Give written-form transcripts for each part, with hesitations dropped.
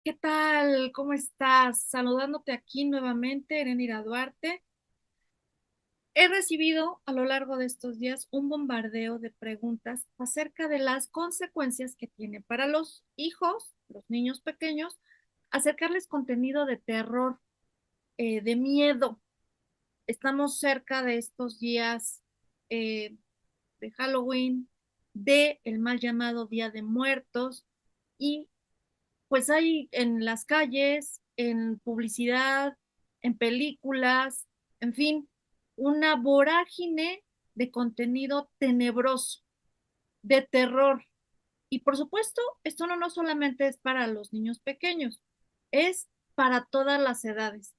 ¿Qué tal? ¿Cómo estás? Saludándote aquí nuevamente, Erenira Duarte. He recibido a lo largo de estos días un bombardeo de preguntas acerca de las consecuencias que tiene para los hijos, los niños pequeños, acercarles contenido de terror, de miedo. Estamos cerca de estos días eh, de Halloween, de el mal llamado Día de Muertos, y pues hay en las calles, en publicidad, en películas, en fin, una vorágine de contenido tenebroso, de terror. Y por supuesto, esto no solamente es para los niños pequeños, es para todas las edades.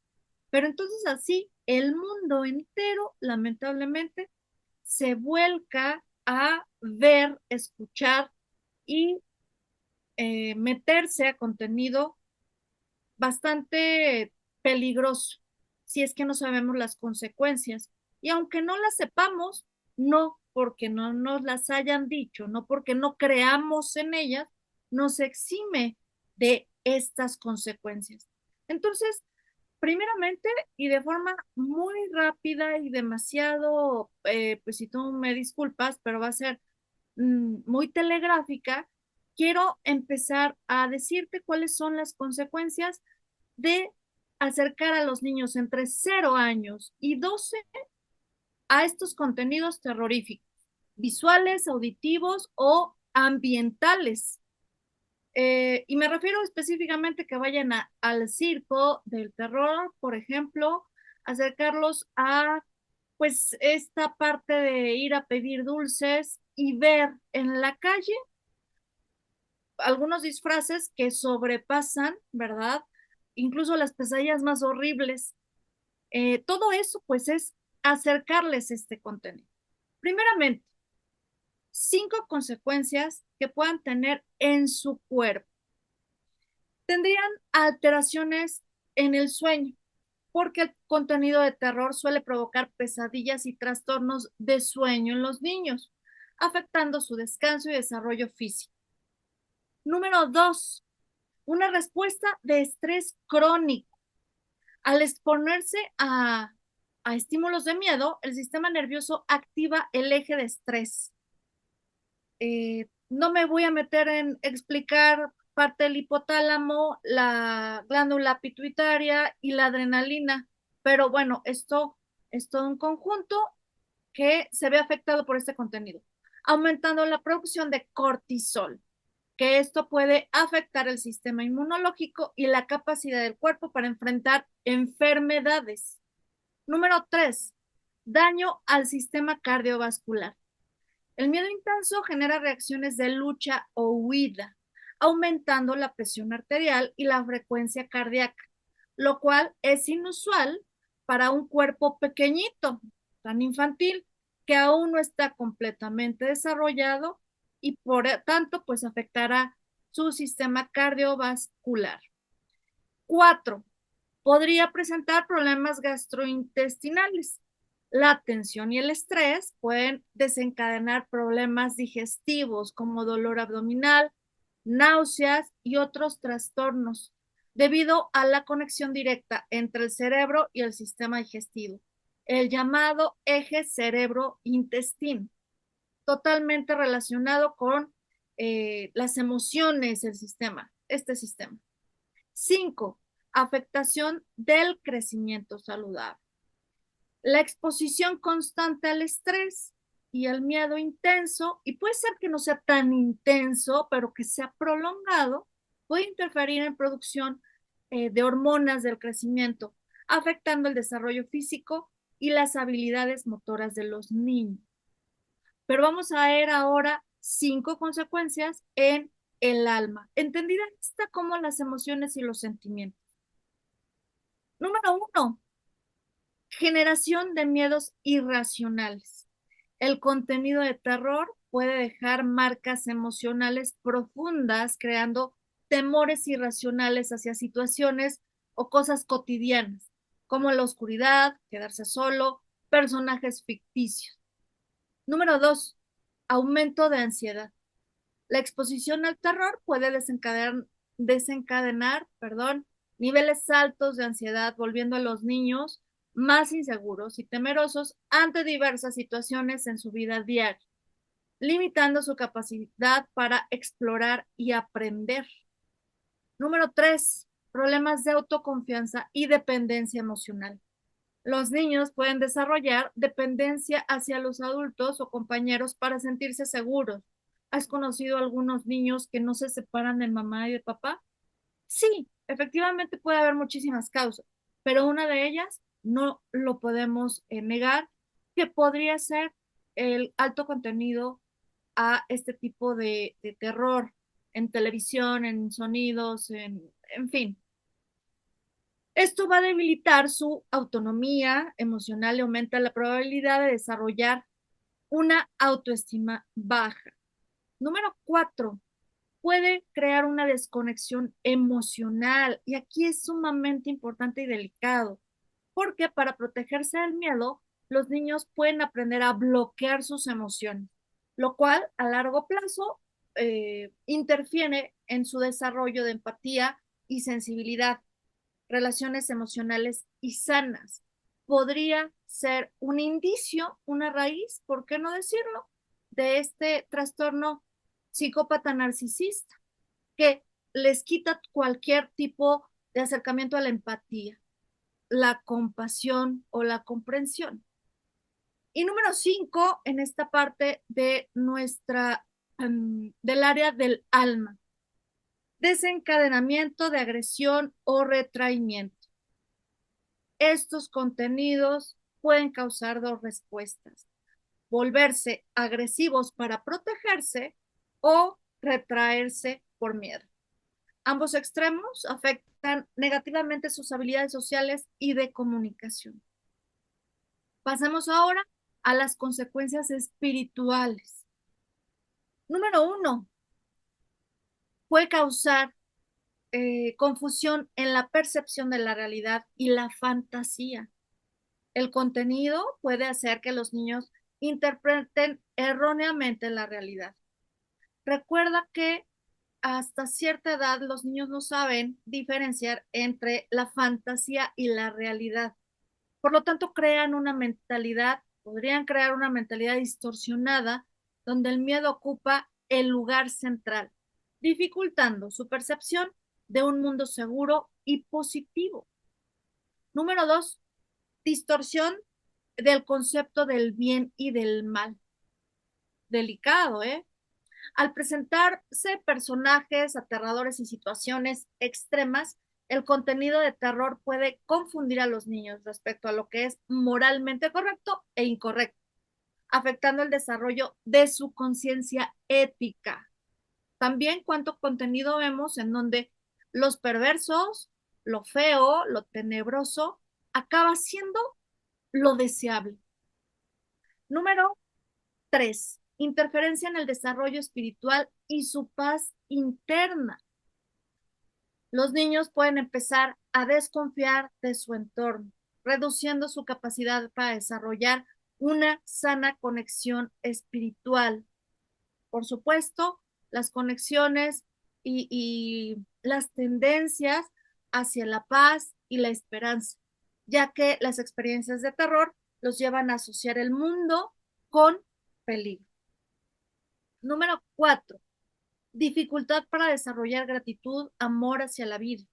Pero entonces así, el mundo entero, lamentablemente, se vuelca a ver, escuchar y meterse a contenido bastante peligroso si es que no sabemos las consecuencias. Y aunque no las sepamos, no porque no nos las hayan dicho, no porque no creamos en ellas, nos exime de estas consecuencias. Entonces, primeramente y de forma muy rápida y demasiado, pues si tú me disculpas, pero va a ser muy telegráfica, quiero empezar a decirte cuáles son las consecuencias de acercar a los niños entre 0 años y 12 a estos contenidos terroríficos, visuales, auditivos o ambientales. Y me refiero específicamente que vayan al circo del terror, por ejemplo, acercarlos a pues esta parte de ir a pedir dulces y ver en la calle algunos disfraces que sobrepasan, ¿verdad? Incluso las pesadillas más horribles. Todo eso pues es acercarles este contenido. Primeramente, 5 consecuencias que puedan tener en su cuerpo. Tendrían alteraciones en el sueño, porque el contenido de terror suele provocar pesadillas y trastornos de sueño en los niños, afectando su descanso y desarrollo físico. Número 2, una respuesta de estrés crónico. Al exponerse a estímulos de miedo, el sistema nervioso activa el eje de estrés. No me voy a meter en explicar parte del hipotálamo, la glándula pituitaria y la adrenalina, pero bueno, esto es todo un conjunto que se ve afectado por este contenido, aumentando la producción de cortisol, que esto puede afectar el sistema inmunológico y la capacidad del cuerpo para enfrentar enfermedades. Número 3, daño al sistema cardiovascular. El miedo intenso genera reacciones de lucha o huida, aumentando la presión arterial y la frecuencia cardíaca, lo cual es inusual para un cuerpo pequeñito, tan infantil, que aún no está completamente desarrollado y por tanto pues afectará su sistema cardiovascular. 4, podría presentar problemas gastrointestinales. La tensión y el estrés pueden desencadenar problemas digestivos como dolor abdominal, náuseas y otros trastornos debido a la conexión directa entre el cerebro y el sistema digestivo, el llamado eje cerebro-intestino, totalmente relacionado con las emociones, este sistema. 5, afectación del crecimiento saludable. La exposición constante al estrés y al miedo intenso, y puede ser que no sea tan intenso, pero que sea prolongado, puede interferir en producción de hormonas del crecimiento, afectando el desarrollo físico y las habilidades motoras de los niños. Pero vamos a ver ahora 5 consecuencias en el alma, entendida esta como las emociones y los sentimientos. Número 1, generación de miedos irracionales. El contenido de terror puede dejar marcas emocionales profundas, creando temores irracionales hacia situaciones o cosas cotidianas, como la oscuridad, quedarse solo, personajes ficticios. Número 2, aumento de ansiedad. La exposición al terror puede desencadenar desencadenar, perdón, niveles altos de ansiedad, volviendo a los niños más inseguros y temerosos ante diversas situaciones en su vida diaria, limitando su capacidad para explorar y aprender. Número 3, problemas de autoconfianza y dependencia emocional. Los niños pueden desarrollar dependencia hacia los adultos o compañeros para sentirse seguros. ¿Has conocido algunos niños que no se separan de mamá y de papá? Sí, efectivamente puede haber muchísimas causas, pero una de ellas no lo podemos negar, que podría ser el alto contenido a este tipo de terror en televisión, en sonidos, en fin. Esto va a debilitar su autonomía emocional y aumenta la probabilidad de desarrollar una autoestima baja. Número 4, puede crear una desconexión emocional y aquí es sumamente importante y delicado, porque para protegerse del miedo, los niños pueden aprender a bloquear sus emociones, lo cual a largo plazo interfiere en su desarrollo de empatía y sensibilidad, relaciones emocionales y sanas. Podría ser un indicio, una raíz, ¿por qué no decirlo?, de este trastorno psicópata narcisista, que les quita cualquier tipo de acercamiento a la empatía, la compasión o la comprensión. Y número 5, en esta parte de del área del alma, desencadenamiento de agresión o retraimiento. Estos contenidos pueden causar dos respuestas: volverse agresivos para protegerse o retraerse por miedo. Ambos extremos afectan negativamente sus habilidades sociales y de comunicación. Pasemos ahora a las consecuencias espirituales. Número 1, puede causar confusión en la percepción de la realidad y la fantasía. El contenido puede hacer que los niños interpreten erróneamente la realidad. Recuerda que hasta cierta edad los niños no saben diferenciar entre la fantasía y la realidad. Por lo tanto, podrían crear una mentalidad distorsionada donde el miedo ocupa el lugar central, dificultando su percepción de un mundo seguro y positivo. Número 2, distorsión del concepto del bien y del mal. Delicado, ¿eh? Al presentarse personajes aterradores y situaciones extremas, el contenido de terror puede confundir a los niños respecto a lo que es moralmente correcto e incorrecto, afectando el desarrollo de su conciencia ética. También cuánto contenido vemos en donde los perversos, lo feo, lo tenebroso, acaba siendo lo deseable. Número 3, interferencia en el desarrollo espiritual y su paz interna. Los niños pueden empezar a desconfiar de su entorno, reduciendo su capacidad para desarrollar una sana conexión espiritual. Por supuesto, las conexiones y las tendencias hacia la paz y la esperanza, ya que las experiencias de terror los llevan a asociar el mundo con peligro. Número 4, dificultad para desarrollar gratitud, amor hacia la vida.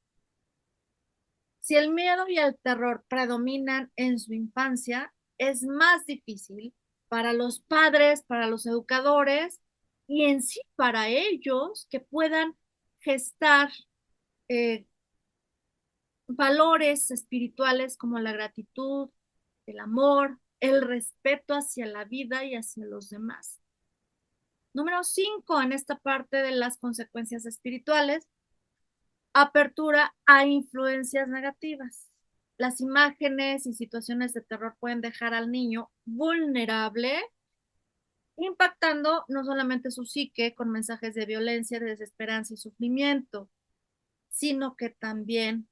Si el miedo y el terror predominan en su infancia, es más difícil para los padres, para los educadores y en sí para ellos que puedan gestar eh, valores espirituales como la gratitud, el amor, el respeto hacia la vida y hacia los demás. Número 5, en esta parte de las consecuencias espirituales, apertura a influencias negativas. Las imágenes y situaciones de terror pueden dejar al niño vulnerable, impactando no solamente su psique con mensajes de violencia, de desesperanza y sufrimiento, sino que también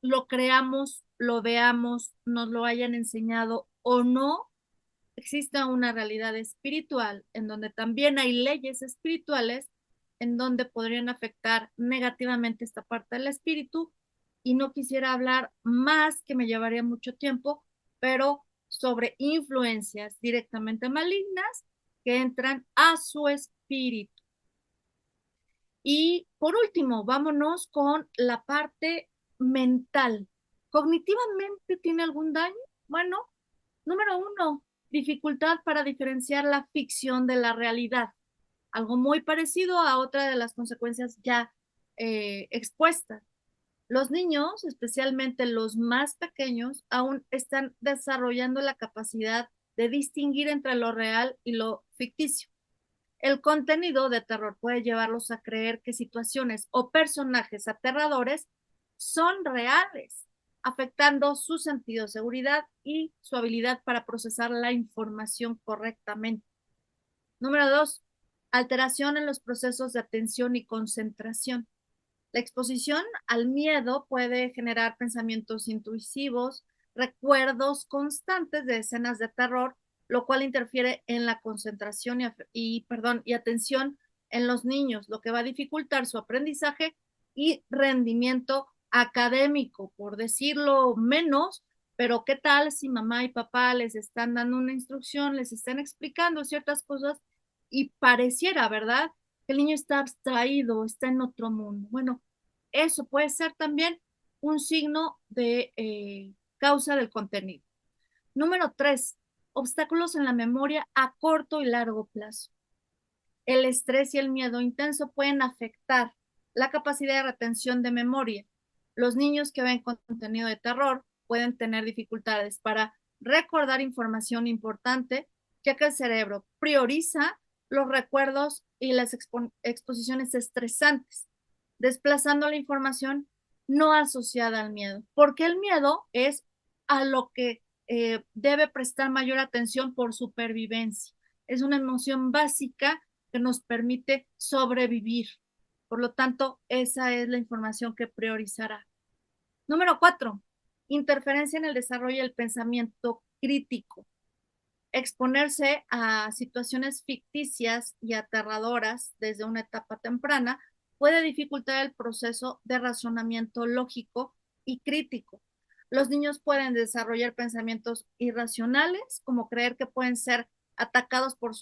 lo creamos, lo veamos, nos lo hayan enseñado o no, existe una realidad espiritual en donde también hay leyes espirituales en donde podrían afectar negativamente esta parte del espíritu. Y no quisiera hablar más, que me llevaría mucho tiempo, pero sobre influencias directamente malignas que entran a su espíritu. Y por último, vámonos con la parte mental. ¿Cognitivamente tiene algún daño? Bueno, número uno, dificultad para diferenciar la ficción de la realidad. Algo muy parecido a otra de las consecuencias ya expuestas. Los niños, especialmente los más pequeños, aún están desarrollando la capacidad de distinguir entre lo real y lo ficticio. El contenido de terror puede llevarlos a creer que situaciones o personajes aterradores son reales, afectando su sentido de seguridad y su habilidad para procesar la información correctamente. Número dos, alteración en los procesos de atención y concentración. La exposición al miedo puede generar pensamientos intrusivos, recuerdos constantes de escenas de terror, lo cual interfiere en la concentración y atención en los niños, lo que va a dificultar su aprendizaje y rendimiento académico, por decirlo menos. Pero ¿qué tal si mamá y papá les están dando una instrucción, les están explicando ciertas cosas y pareciera, ¿verdad?, que el niño está abstraído, está en otro mundo? Bueno, eso puede ser también un signo de causa del contenido. Número tres, obstáculos en la memoria a corto y largo plazo. El estrés y el miedo intenso pueden afectar la capacidad de retención de memoria. Los niños que ven contenido de terror pueden tener dificultades para recordar información importante, ya que el cerebro prioriza los recuerdos y las exposiciones estresantes, desplazando la información no asociada al miedo, porque el miedo es a lo que debe prestar mayor atención por supervivencia. Es una emoción básica que nos permite sobrevivir. Por lo tanto, esa es la información que priorizará. Número cuatro, interferencia en el desarrollo del pensamiento crítico. Exponerse a situaciones ficticias y aterradoras desde una etapa temprana puede dificultar el proceso de razonamiento lógico y crítico. Los niños pueden desarrollar pensamientos irracionales, como creer que pueden ser atacados por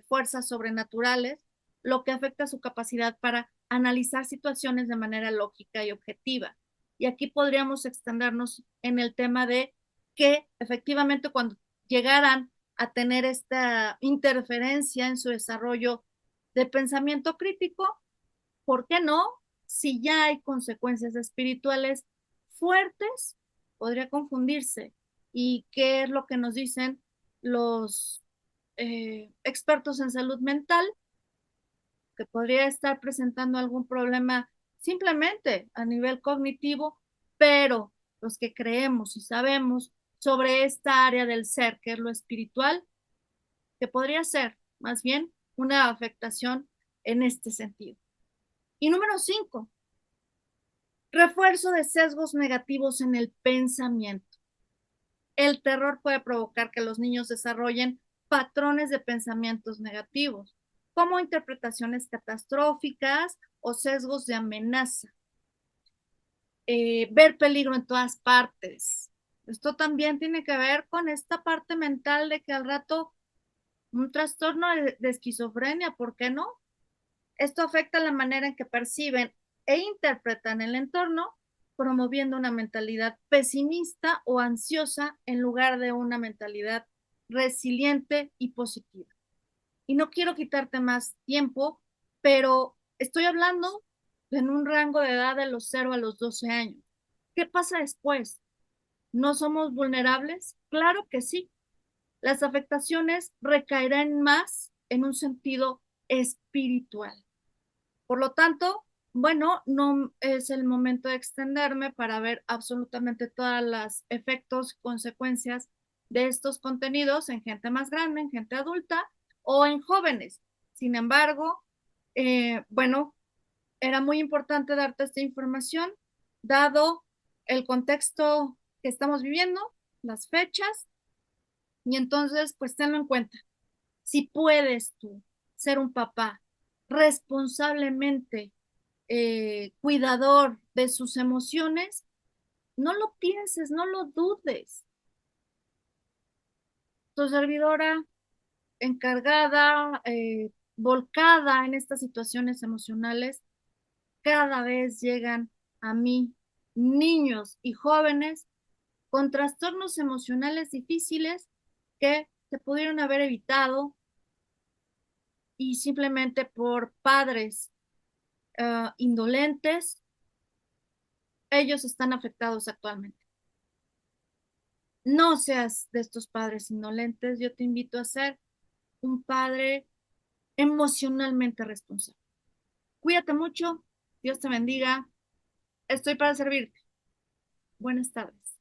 fuerzas sobrenaturales, lo que afecta su capacidad para analizar situaciones de manera lógica y objetiva. Y aquí podríamos extendernos en el tema de que efectivamente cuando llegaran a tener esta interferencia en su desarrollo de pensamiento crítico, ¿por qué no? Si ya hay consecuencias espirituales fuertes, podría confundirse. ¿Y qué es lo que nos dicen los expertos en salud mental? Que podría estar presentando algún problema simplemente a nivel cognitivo, pero los que creemos y sabemos sobre esta área del ser, que es lo espiritual, que podría ser más bien una afectación en este sentido. Y número cinco, refuerzo de sesgos negativos en el pensamiento. El terror puede provocar que los niños desarrollen patrones de pensamientos negativos, como interpretaciones catastróficas o sesgos de amenaza. Ver peligro en todas partes. Esto también tiene que ver con esta parte mental de que al rato un trastorno de esquizofrenia, ¿por qué no? Esto afecta la manera en que perciben e interpretan el entorno, promoviendo una mentalidad pesimista o ansiosa en lugar de una mentalidad resiliente y positiva. Y no quiero quitarte más tiempo, pero estoy hablando en un rango de edad de los 0 a los 12 años. ¿Qué pasa después? ¿No somos vulnerables? Claro que sí. Las afectaciones recaerán más en un sentido espiritual. Por lo tanto, bueno, no es el momento de extenderme para ver absolutamente todos los efectos, consecuencias de estos contenidos en gente más grande, en gente adulta o en jóvenes. Sin embargo, bueno, era muy importante darte esta información, dado el contexto que estamos viviendo, las fechas, y entonces, pues tenlo en cuenta. Si puedes tú ser un papá responsablemente cuidador de sus emociones, no lo pienses, no lo dudes. Tu servidora encargada, volcada en estas situaciones emocionales, cada vez llegan a mí niños y jóvenes con trastornos emocionales difíciles que se pudieron haber evitado y simplemente por padres indolentes, ellos están afectados actualmente. No seas de estos padres indolentes, yo te invito a ser un padre emocionalmente responsable. Cuídate mucho, Dios te bendiga, estoy para servirte. Buenas tardes.